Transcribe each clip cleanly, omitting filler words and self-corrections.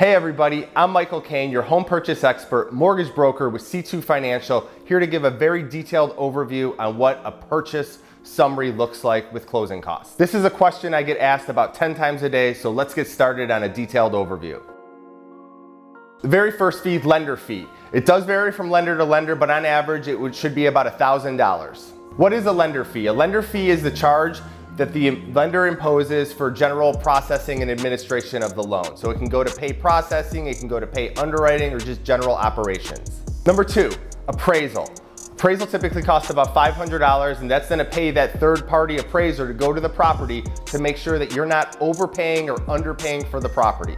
Hey everybody, I'm Michael Cain, your home purchase expert, mortgage broker with C2 Financial, here to give a very detailed overview on what a purchase summary looks like with closing costs. This is a question I get asked about 10 times a day, so let's get started on a detailed overview. The very first fee, lender fee. It does vary from lender to lender, but on average it should be about $1,000. What is a lender fee? A lender fee is the charge that the lender imposes for general processing and administration of the loan. So it can go to pay processing, it can go to pay underwriting, or just general operations. Number two, appraisal. Appraisal typically costs about $500, and that's gonna pay that third-party appraiser to go to the property to make sure that you're not overpaying or underpaying for the property.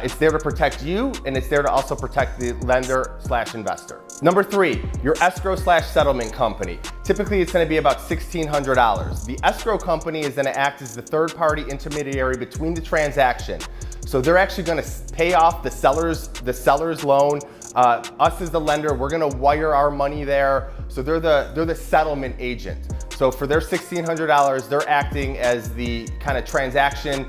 It's there to protect you, and it's there to also protect the lender/investor. Number three, your escrow/settlement company. Typically, it's gonna be about $1,600. The escrow company is gonna act as the third-party intermediary between the transaction. So they're actually gonna pay off the seller's loan. Us as the lender, we're gonna wire our money there. So they're the settlement agent. So for their $1,600, they're acting as the kind of transaction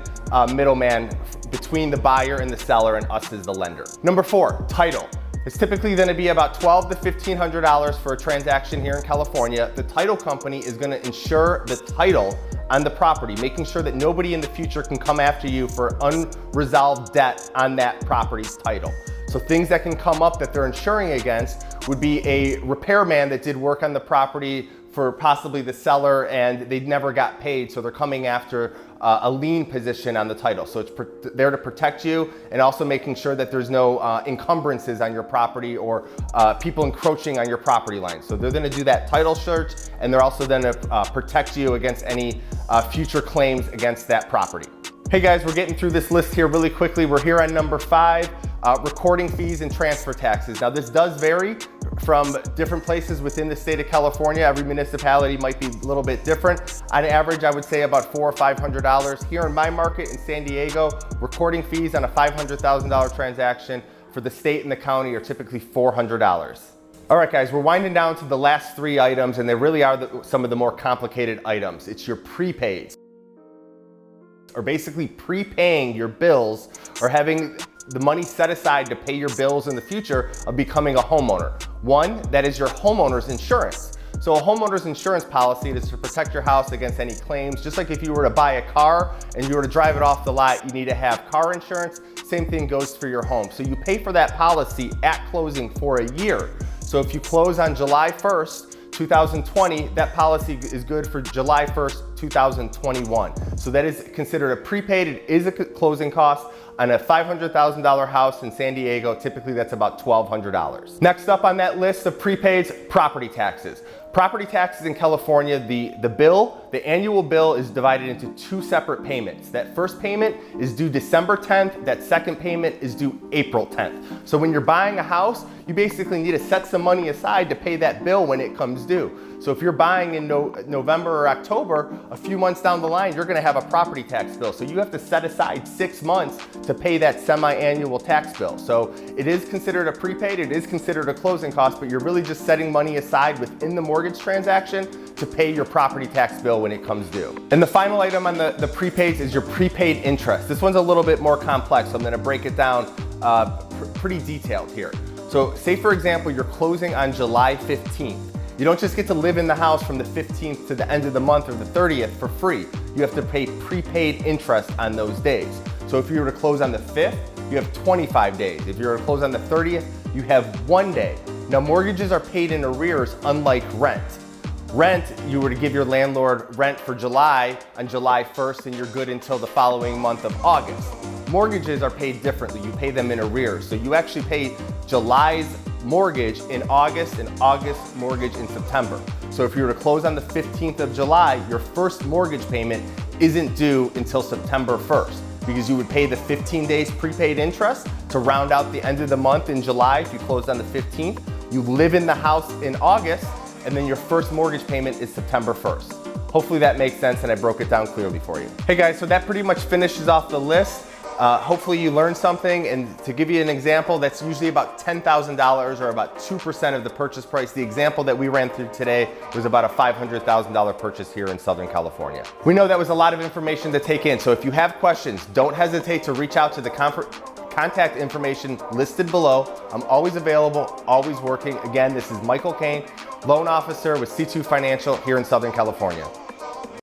middleman between the buyer and the seller and us as the lender. Number four, title. It's typically gonna be about $1,200 to $1,500 for a transaction here in California. The title company is gonna insure the title on the property, making sure that nobody in the future can come after you for unresolved debt on that property's title. So things that can come up that they're insuring against would be a repairman that did work on the property for possibly the seller and they never got paid, so they're coming after a lien position on the title. So it's there to protect you and also making sure that there's no encumbrances on your property or people encroaching on your property line. So they're gonna do that title search, and they're also gonna protect you against any future claims against that property. Hey guys, we're getting through this list here really quickly. We're here on number five, recording fees and transfer taxes. Now this does vary from different places within the state of California. Every municipality might be a little bit different. On average, I would say about $400 or $500. Here in my market in San Diego, recording fees on a $500,000 transaction for the state and the county are typically $400. All right guys, we're winding down to the last three items, and they really are some of the more complicated items. It's your prepaids, or basically prepaying your bills or having the money set aside to pay your bills in the future of becoming a homeowner. One, that is your homeowner's insurance. So a homeowner's insurance policy is to protect your house against any claims. Just like if you were to buy a car and you were to drive it off the lot, you need to have car insurance. Same thing goes for your home. So you pay for that policy at closing for a year. So if you close on July 1st, 2020, that policy is good for July 1st, 2021. So that is considered a prepaid. It is a closing cost. On a $500,000 house in San Diego, typically that's about $1,200. Next up on that list of prepaids, property taxes. Property taxes in California, the annual bill is divided into two separate payments. That first payment is due December 10th, that second payment is due April 10th. So when you're buying a house, you basically need to set some money aside to pay that bill when it comes due. So if you're buying in November or October, a few months down the line, you're gonna have a property tax bill. So you have to set aside 6 months to pay that semi-annual tax bill. So it is considered a prepaid, it is considered a closing cost, but you're really just setting money aside within the mortgage transaction to pay your property tax bill when it comes due. And the final item on the prepaids is your prepaid interest. This one's a little bit more complex, so I'm gonna break it down pretty detailed here. So say for example, you're closing on July 15th. You don't just get to live in the house from the 15th to the end of the month or the 30th for free. You have to pay prepaid interest on those days. So if you were to close on the 5th, you have 25 days. If you were to close on the 30th, you have 1 day. Now mortgages are paid in arrears, unlike rent. Rent, you were to give your landlord rent for July on July 1st and you're good until the following month of August. Mortgages are paid differently. You pay them in arrears. So you actually pay July's mortgage in August and August mortgage in September. So if you were to close on the 15th of July, your first mortgage payment isn't due until September 1st because you would pay the 15 days prepaid interest to round out the end of the month in July if you closed on the 15th. You live in the house in August, and then your first mortgage payment is September 1st. Hopefully that makes sense and I broke it down clearly for you. Hey guys, so that pretty much finishes off the list. Hopefully you learned something, and to give you an example, that's usually about $10,000 or about 2% of the purchase price. The example that we ran through today was about a $500,000 purchase here in Southern California. We know that was a lot of information to take in, so if you have questions, don't hesitate to reach out to the Contact information listed below. I'm always available, always working. Again, this is Michael Cain, loan officer with C2 Financial here in Southern California.